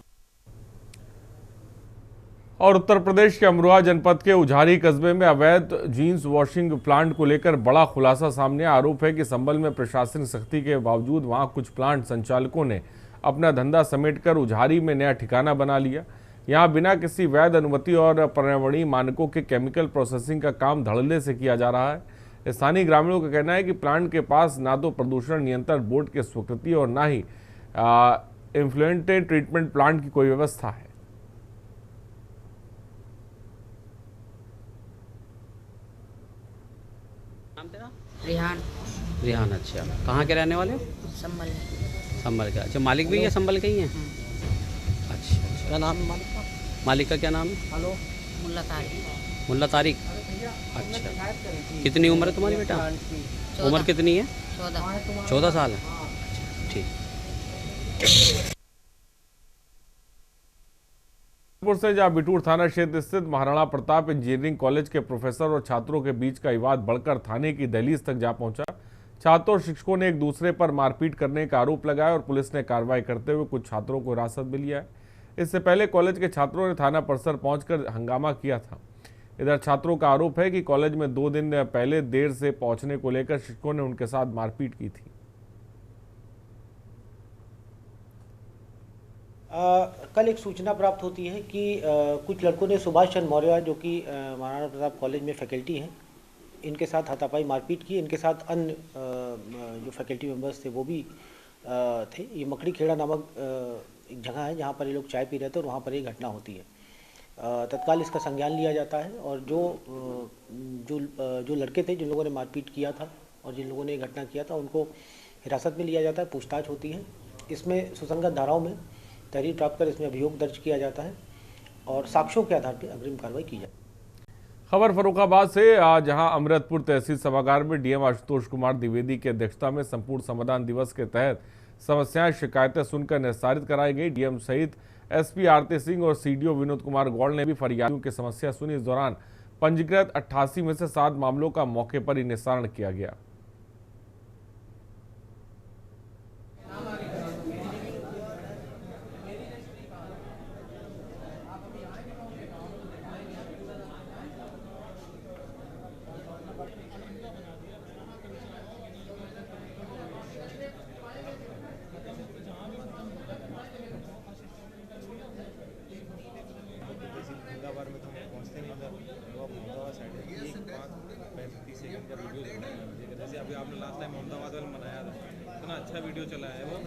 और उत्तर प्रदेश के अमरोहा जनपद के उझारी कस्बे में अवैध जीन्स वॉशिंग प्लांट को लेकर बड़ा खुलासा सामने आया। आरोप है कि संभल में प्रशासनिक सख्ती के बावजूद वहां कुछ प्लांट संचालकों ने अपना धंधा समेटकर उझारी में नया ठिकाना बना लिया। यहां बिना किसी वैध अनुमति और पर्यावरणीय मानकों के केमिकल प्रोसेसिंग का काम धड़ल्ले से किया जा रहा है। स्थानीय ग्रामीणों का कहना है कि प्लांट के पास ना तो प्रदूषण नियंत्रण बोर्ड की स्वीकृति और ना ही इन्फ्लुएंटेड ट्रीटमेंट प्लांट की कोई व्यवस्था है। नाम तेरा? रिहान। अच्छा, कहाँ के रहने वाले हो? संभल के। अच्छा, मालिक भी है संभल के ही हैं? अच्छा, क्या नाम है मालिक का? मालिक का क्या नाम है? हेलो, मुल्ला तारिक। अच्छा, कितनी उम्र है तुम्हारी बेटा? उम्र कितनी है? 14 साल है। अच्छा, ठीक। से जहां बिटूर थाना क्षेत्र स्थित महाराणा प्रताप इंजीनियरिंग कॉलेज के प्रोफेसर और छात्रों के बीच का विवाद बढ़कर थाने की दहलीज तक जा पहुंचा, छात्रों और शिक्षकों ने एक दूसरे पर मारपीट करने का आरोप लगाया और पुलिस ने कार्रवाई करते हुए कुछ छात्रों को हिरासत में लिया है। इससे पहले कॉलेज के छात्रों ने थाना परिसर पहुंचकर हंगामा किया था। इधर छात्रों का आरोप है कि कॉलेज में 2 दिन पहले देर से पहुंचने को लेकर शिक्षकों ने उनके साथ मारपीट की थी। कल एक सूचना प्राप्त होती है कि कुछ लड़कों ने सुभाष चंद्र मौर्य जो कि महाराणा प्रताप कॉलेज में फैकल्टी हैं, इनके साथ हाथापाई मारपीट की। इनके साथ अन्य जो फैकल्टी मेंबर्स थे वो भी थे। ये मकड़ी खेड़ा नामक एक जगह है जहाँ पर ये लोग चाय पी रहे थे और वहाँ पर ये घटना होती है। तत्काल इसका संज्ञान लिया जाता है और जो लड़के थे जिन लोगों ने मारपीट किया था और जिन लोगों ने ये घटना किया था उनको हिरासत में लिया जाता है, पूछताछ होती है। इसमें सुसंगत धाराओं में तहरीर प्राप्त कर इसमें अभियोग दर्ज किया जाता है और साक्ष्यों के आधार पर अग्रिम कार्रवाई की जाए। खबर फर्रुखाबाद से, आज जहां अमृतपुर तहसील सभागार में डीएम आशुतोष कुमार द्विवेदी की अध्यक्षता में संपूर्ण समाधान दिवस के तहत समस्याएं शिकायतें सुनकर निस्तारित कराई गई। डीएम सहित एसपी आरती सिंह और सीडीओ विनोद कुमार गौड़ ने भी फरियादियों की समस्या सुनी। इस दौरान पंजीकृत 88 में से 7 मामलों का मौके पर ही निस्तारण किया गया। जैसे अभी आपने लास्ट टाइम अहमदाबाद वाला मनाया था, इतना अच्छा वीडियो चला है वो।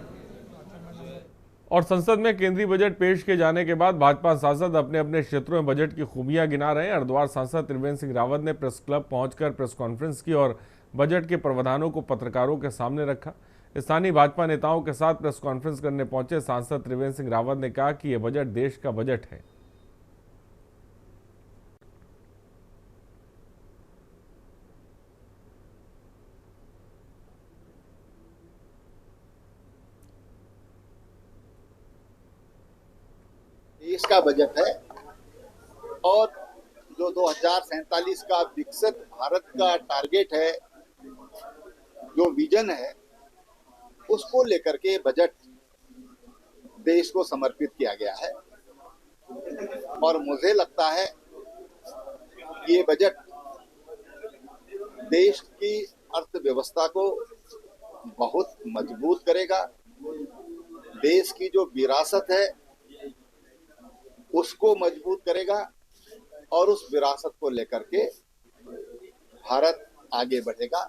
और संसद में केंद्रीय बजट पेश किए जाने के बाद भाजपा सांसद अपने अपने क्षेत्रों में बजट की खूबियां गिना रहे हैं। हरिद्वार सांसद त्रिवेंद्र सिंह रावत ने प्रेस क्लब पहुंचकर प्रेस कॉन्फ्रेंस की और बजट के प्रावधानों को पत्रकारों के सामने रखा। स्थानीय भाजपा नेताओं के साथ प्रेस कॉन्फ्रेंस करने पहुंचे सांसद त्रिवेंद्र सिंह रावत ने कहा कि यह बजट देश का बजट है। देश का बजट है और जो 2047 का विकसित भारत का टारगेट है, जो विजन है, उसको लेकर के बजट देश को समर्पित किया गया है। और मुझे लगता है ये बजट देश की अर्थव्यवस्था को बहुत मजबूत करेगा। देश की जो विरासत है उसको मजबूत करेगा और उस विरासत को लेकर के भारत आगे बढ़ेगा,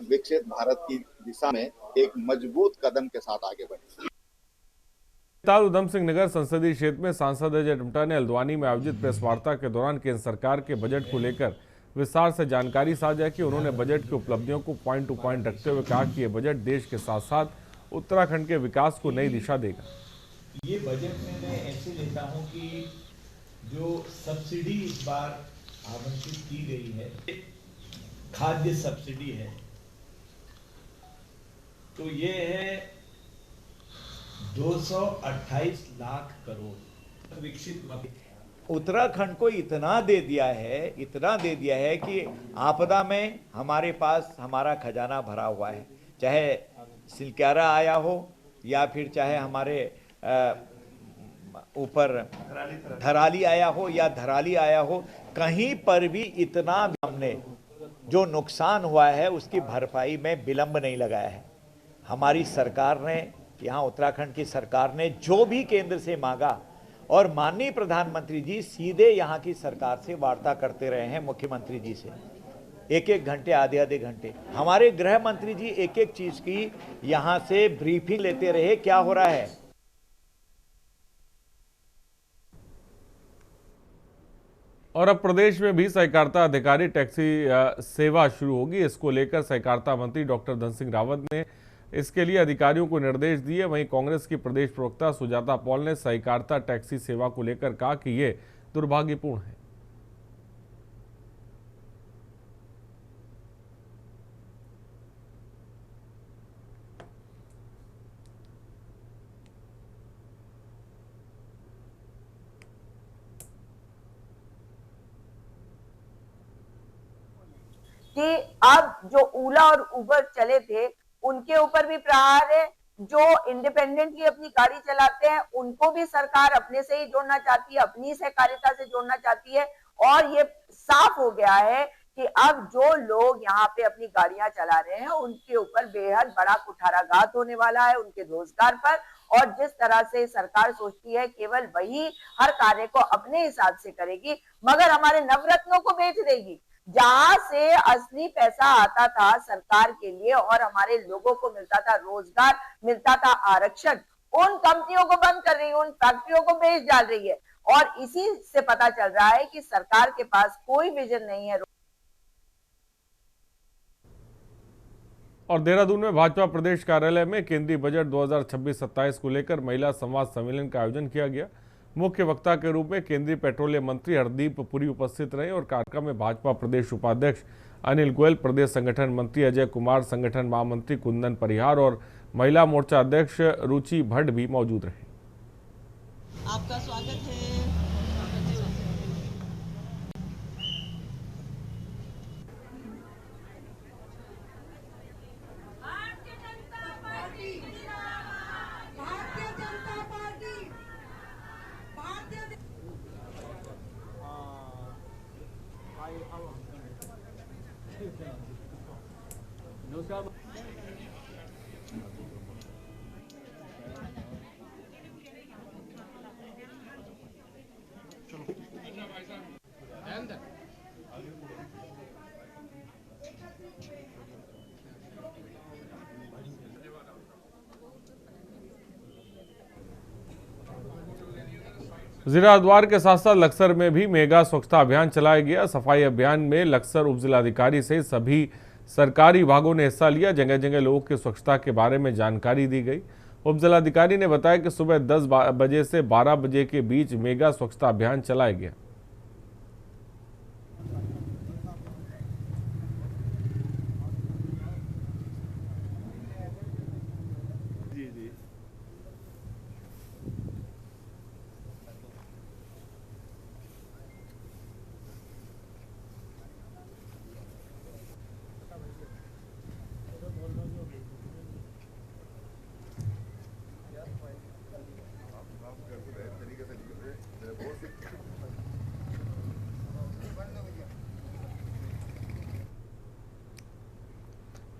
विकसित भारत की दिशा में एक मजबूत कदम के साथ आगे बढ़ेगा। उधम सिंह नगर संसदीय क्षेत्र में सांसद अजय टमटा ने हल्द्वानी में आयोजित प्रेस वार्ता के दौरान केंद्र सरकार के बजट को लेकर विस्तार से जानकारी साझा की। उन्होंने बजट की उपलब्धियों को पॉइंट टू पॉइंट रखते हुए कहा कि यह बजट देश के साथ साथ उत्तराखंड के विकास को नई दिशा देगा। ये बजट में मैं ऐसे लेता हूं कि जो सब्सिडी इस बार आवंटित की गई है, खाद्य सब्सिडी है, तो ये है 228 लाख करोड़। विकसित उत्तराखंड को इतना दे दिया है कि आपदा में हमारे पास हमारा खजाना भरा हुआ है, चाहे सिलक्यारा आया हो या फिर चाहे हमारे ऊपर धराली आया हो या धराली आया हो, कहीं पर भी इतना हमने जो नुकसान हुआ है उसकी भरपाई में विलंब नहीं लगाया है। हमारी सरकार ने, यहाँ उत्तराखंड की सरकार ने जो भी केंद्र से मांगा और माननीय प्रधानमंत्री जी सीधे यहाँ की सरकार से वार्ता करते रहे हैं, मुख्यमंत्री जी से एक घंटे, आधे घंटे। हमारे गृह मंत्री जी एक चीज की यहाँ से ब्रीफिंग लेते रहे, क्या हो रहा है। और अब प्रदेश में भी सहकारिता अधिकारी टैक्सी सेवा शुरू होगी। इसको लेकर सहकारिता मंत्री डॉक्टर धन सिंह रावत ने इसके लिए अधिकारियों को निर्देश दिए। वहीं कांग्रेस की प्रदेश प्रवक्ता सुजाता पॉल ने सहकारिता टैक्सी सेवा को लेकर कहा कि ये दुर्भाग्यपूर्ण है। कि अब जो ओला और उबर चले थे उनके ऊपर भी प्रहार है, जो इंडिपेंडेंटली अपनी गाड़ी चलाते हैं उनको भी सरकार अपने से ही जोड़ना चाहती है, अपनी सहकारिता से जोड़ना चाहती है। और ये साफ हो गया है कि अब जो लोग यहाँ पे अपनी गाड़ियां चला रहे हैं उनके ऊपर बेहद बड़ा कुठाराघात होने वाला है, उनके रोजगार पर। और जिस तरह से सरकार सोचती है केवल वही हर कार्य को अपने हिसाब से करेगी, मगर हमारे नवरत्नों को बेच देगी। जहां से असली पैसा आता था सरकार के लिए और हमारे लोगों को मिलता था रोजगार, मिलता था आरक्षण, उन कंपनियों को बंद कर रही है, उन फैक्ट्रियों को बेच डाल रही है। और इसी से पता चल रहा है कि सरकार के पास कोई विजन नहीं है। और देहरादून में भाजपा प्रदेश कार्यालय में केंद्रीय बजट 2026-27 को लेकर महिला संवाद सम्मेलन का आयोजन किया गया। मुख्य वक्ता के रूप में केंद्रीय पेट्रोलियम मंत्री हरदीप पुरी उपस्थित रहे और कार्यक्रम में भाजपा प्रदेश उपाध्यक्ष अनिल गोयल, प्रदेश संगठन मंत्री अजय कुमार, संगठन महामंत्री कुंदन परिहार और महिला मोर्चा अध्यक्ष रुचि भट्ट भी मौजूद रहे। आपका स्वागत है। जिला हरिद्वार के साथ साथ लक्सर में भी मेगा स्वच्छता अभियान चलाया गया। सफाई अभियान में लक्सर उप जिलाधिकारी से सभी सरकारी विभागों ने हिस्सा लिया। जगह जगह लोगों की स्वच्छता के बारे में जानकारी दी गई। उप जिलाधिकारी ने बताया कि सुबह 10 बजे से 12 बजे के बीच मेगा स्वच्छता अभियान चलाया गया।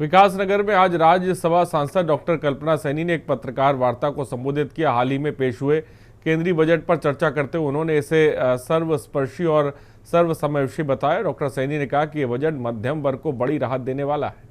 विकासनगर में आज राज्यसभा सांसद डॉक्टर कल्पना सैनी ने एक पत्रकार वार्ता को संबोधित किया। हाल ही में पेश हुए केंद्रीय बजट पर चर्चा करते हुए उन्होंने इसे सर्वस्पर्शी और सर्वसमावेशी बताया। डॉक्टर सैनी ने कहा कि यह बजट मध्यम वर्ग को बड़ी राहत देने वाला है।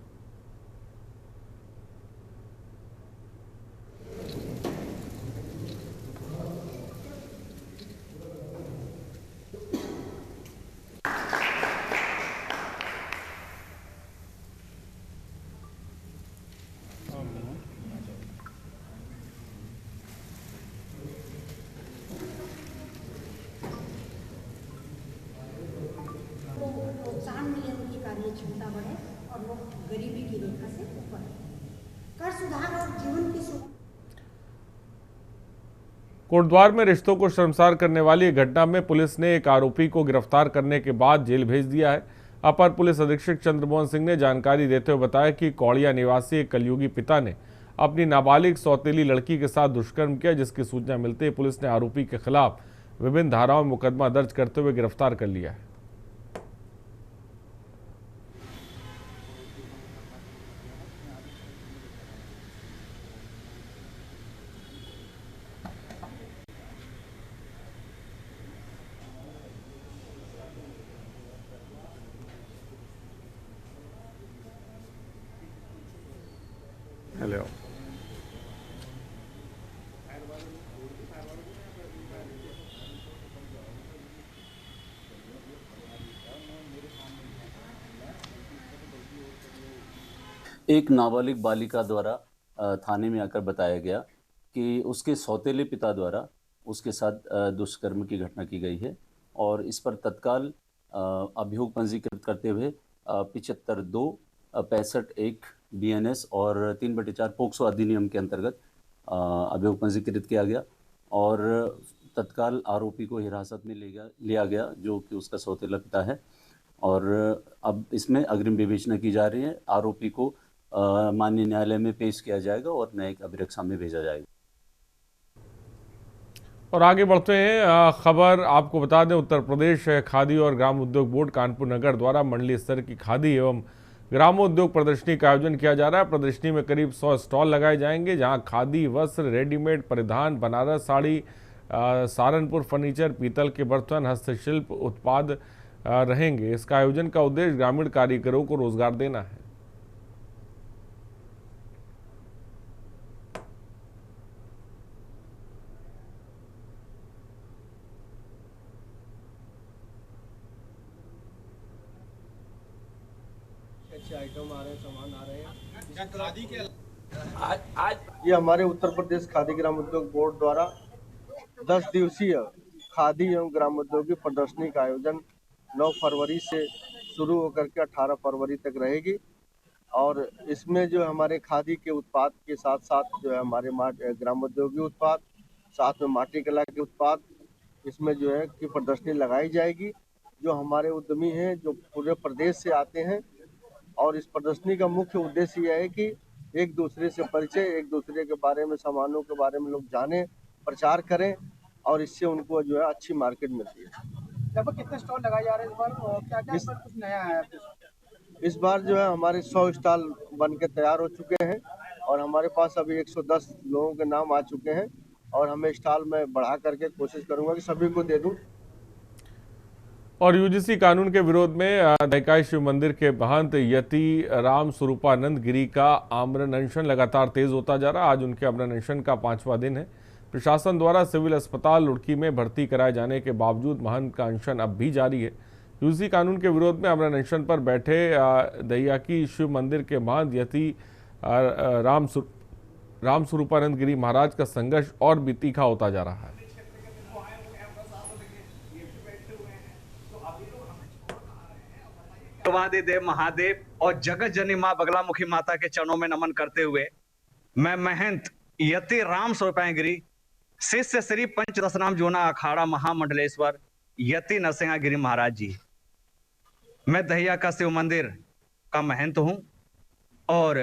क्षमता बढ़े और लोग गरीबी की रेखा से ऊपर कर सुधार और जीवन की कोटद्वार में रिश्तों को शर्मसार करने वाली घटना में पुलिस ने एक आरोपी को गिरफ्तार करने के बाद जेल भेज दिया है। अपर पुलिस अधीक्षक चंद्रमोहन सिंह ने जानकारी देते हुए बताया कि कौड़िया निवासी एक कलयुगी पिता ने अपनी नाबालिग सौतेली लड़की के साथ दुष्कर्म किया, जिसकी सूचना मिलते ही पुलिस ने आरोपी के खिलाफ विभिन्न धाराओं में मुकदमा दर्ज करते हुए गिरफ्तार कर लिया है। हेलो एक नाबालिग बालिका द्वारा थाने में आकर बताया गया कि उसके सौतेले पिता द्वारा उसके साथ दुष्कर्म की घटना की गई है और इस पर तत्काल अभियोग पंजीकृत करते हुए 75(2), 65(1) BNS और 3/4 पोक्सो अधिनियम के अंतर्गत अभियोग पंजीकृत किया गया और तत्काल आरोपी को हिरासत में लिया गया, जो कि उसका सौतेला पिता है। और अब इसमें अग्रिम विवेचना की जा रही है। आरोपी को माननीय न्यायालय में पेश किया जाएगा और न्यायिक अभिरक्षा में भेजा जाएगा। और आगे बढ़ते हैं, खबर आपको बता दें, उत्तर प्रदेश खादी और ग्राम उद्योग बोर्ड कानपुर नगर द्वारा मंडलीय स्तर की खादी एवं ग्रामोद्योग प्रदर्शनी का आयोजन किया जा रहा है। प्रदर्शनी में करीब 100 स्टॉल लगाए जाएंगे, जहां खादी वस्त्र, रेडीमेड परिधान, बनारस साड़ी, सहारनपुर फर्नीचर, पीतल के बर्तन, हस्तशिल्प उत्पाद रहेंगे। इसका आयोजन का उद्देश्य ग्रामीण कारीगरों को रोजगार देना है। अच्छे आइटम आ रहे हैं, सामान आ रहे हैं। खादी के आज ये हमारे उत्तर प्रदेश खादी ग्राम उद्योग बोर्ड द्वारा 10 दिवसीय खादी एवं ग्राम उद्योगी प्रदर्शनी का आयोजन 9 फरवरी से शुरू होकर के 18 फरवरी तक रहेगी। और इसमें जो हमारे खादी के उत्पाद के साथ साथ जो है हमारे ग्राम उद्योगी उत्पाद, साथ में माटी कला के उत्पाद, इसमें जो है कि प्रदर्शनी लगाई जाएगी। जो हमारे उद्यमी हैं जो पूरे प्रदेश से आते हैं, और इस प्रदर्शनी का मुख्य उद्देश्य यह है कि एक दूसरे से परिचय, एक दूसरे के बारे में, सामानों के बारे में लोग जाने, प्रचार करें, और इससे उनको जो है अच्छी मार्केट मिलती है। लगभग कितने स्टॉल लगाए जा रहे हैं इस बार, और क्या-क्या इस बार कुछ नया है? इस बार जो है हमारे 100 स्टॉल बन के तैयार हो चुके हैं, और हमारे पास अभी 110 लोगों के नाम आ चुके हैं, और हमें स्टॉल में बढ़ा करके कोशिश करूंगा कि सभी को दे दूं। और यूजीसी कानून के विरोध में दहिकाई शिव मंदिर के महंत यति राम स्वरूपानंद गिरी का आमरण अनशन लगातार तेज होता जा रहा है। आज उनके आमरण अनशन का 5वां दिन है। प्रशासन द्वारा सिविल अस्पताल लुड़की में भर्ती कराए जाने के बावजूद महंत का अनशन अब भी जारी है। यूजीसी कानून के विरोध में आमरण अनशन पर बैठे दहियाकी शिव मंदिर के महंत यति राम स्वरूपानंद गिरी महाराज का संघर्ष और भी तीखा होता जा रहा है। देव महादेव और जगत जननी मां बगलामुखी माता के चरणों में नमन करते हुए मैं महंत यति राम स्वरूपानंद गिरी, शिष्य श्री पंचदशनाम जोना अखाड़ा महामंडलेश्वर यति नरसिंह गिरी महाराज जी, मैं दहिया का शिव मंदिर का महंत हूं। और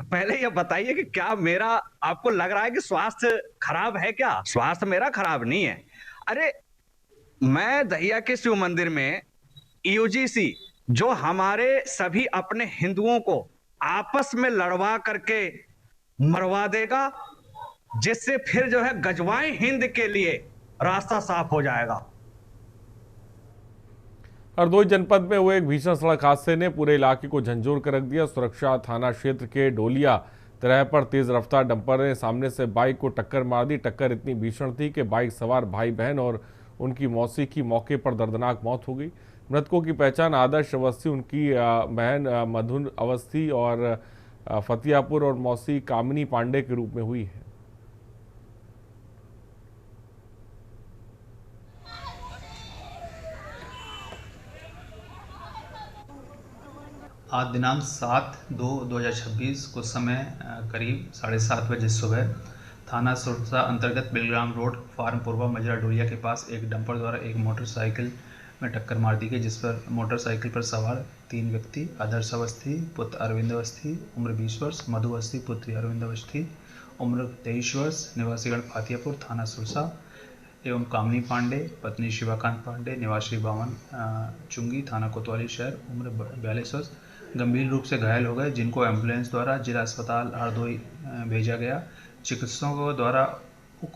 पहले यह बताइए कि क्या मेरा आपको लग रहा है कि स्वास्थ्य खराब है? क्या स्वास्थ्य मेरा खराब नहीं है। अरे मैं दहिया के शिव मंदिर में यूजीसी जो हमारे सभी अपने हिंदुओं को आपस में लड़वा करके मरवा देगा, जिससे फिर जो है गजवाए हिंद के लिए रास्ता साफ हो जाएगा। हरदोई जनपद में हुए एक भीषण सड़क हादसे ने पूरे इलाके को झंझोर कर रख दिया। सुरक्षा थाना क्षेत्र के डोलिया तरह पर तेज रफ्तार डंपर ने सामने से बाइक को टक्कर मार दी। टक्कर इतनी भीषण थी कि बाइक सवार भाई बहन और उनकी मौसी की मौके पर दर्दनाक मौत हो गई। मृतकों की पहचान आदर्श अवस्थी, उनकी बहन मधुर अवस्थी और फतियापुर और मौसी कामिनी पांडे के रूप में हुई है। आज दिनांक 7/2/2026 को समय करीब 7:30 बजे सुबह थाना सुरसा अंतर्गत बिलग्राम रोड फार्म पूर्वा मजरा डोलिया के पास एक डंपर द्वारा एक मोटरसाइकिल में टक्कर मार दी गई, जिस पर मोटरसाइकिल पर सवार 3 व्यक्ति आदर्श अवस्थी पुत्र अरविंद अवस्थी उम्र 20 वर्ष, मधु अवस्थी पुत्री अरविंद अवस्थी उम्र 23 वर्ष, निवासीगढ़ फातियापुर थाना सुरसा एवं कामनी पांडे पत्नी शिवाकांत पांडे निवासी बावन चुंगी थाना कोतवाली शहर उम्र 42 वर्ष गंभीर रूप से घायल हो गए, जिनको एम्बुलेंस द्वारा जिला अस्पताल हरदोई भेजा गया। चिकित्सकों द्वारा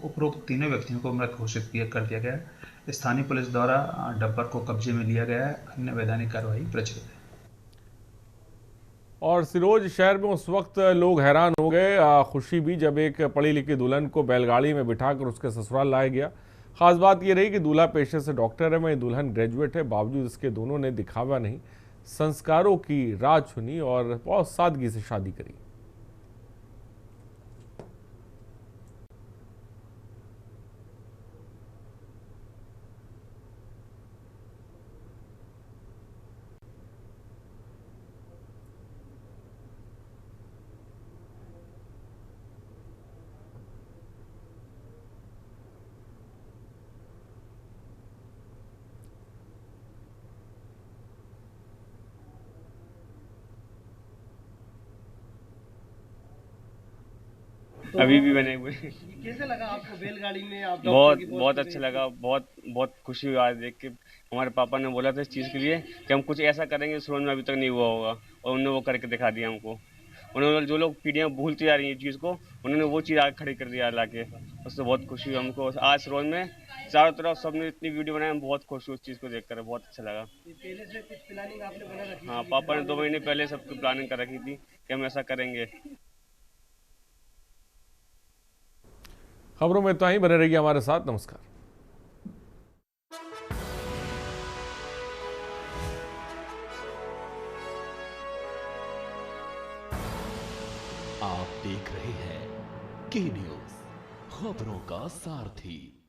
उपरोक्त तीनों व्यक्तियों को मृत घोषित कर दिया गया। स्थानीय पुलिस द्वारा डंपर को कब्जे में लिया गया है। अन्य वैधानिक कार्रवाई प्रचलित है। और सिरोंज शहर में उस वक्त लोग हैरान हो गए, खुशी भी, जब एक पढ़ी लिखी दुल्हन को बैलगाड़ी में बिठाकर उसके ससुराल लाया गया। खास बात यह रही कि दूल्हा पेशे से डॉक्टर है, वहीं दुल्हन ग्रेजुएट है। बावजूद इसके दोनों ने दिखावा नहीं, संस्कारों की राह चुनी और बहुत सादगी से शादी करी। अभी भी बने हुए हैं। कैसे लगा आपको बैलगाड़ी में आप बहुत अच्छा लगा, बहुत खुशी हुई आज देख के। हमारे पापा ने बोला था इस चीज़ के लिए कि हम कुछ ऐसा करेंगे सूरज में अभी तक नहीं हुआ होगा, और उन्होंने वो करके दिखा दिया हमको। उन्होंने जो लोग पीढ़ियाँ भूलती जा रही हैं चीज़ को, उन्होंने वो चीज़ आगे खड़ी कर दिया ला के। उससे बहुत खुशी हुई हमको। आज सूरज में चारों तरफ सबने इतनी वीडियो बनाई, हम बहुत खुश हुए उस चीज़ को देखकर, बहुत अच्छा लगा। पहले से कुछ प्लानिंग आपने बना रखी? हाँ, पापा ने 2 महीने पहले सबकी प्लानिंग कर रखी थी कि हम ऐसा करेंगे। खबरों में इतना ही, बने रहिए हमारे साथ। नमस्कार। आप देख रहे हैं के न्यूज़, खबरों का सारथी।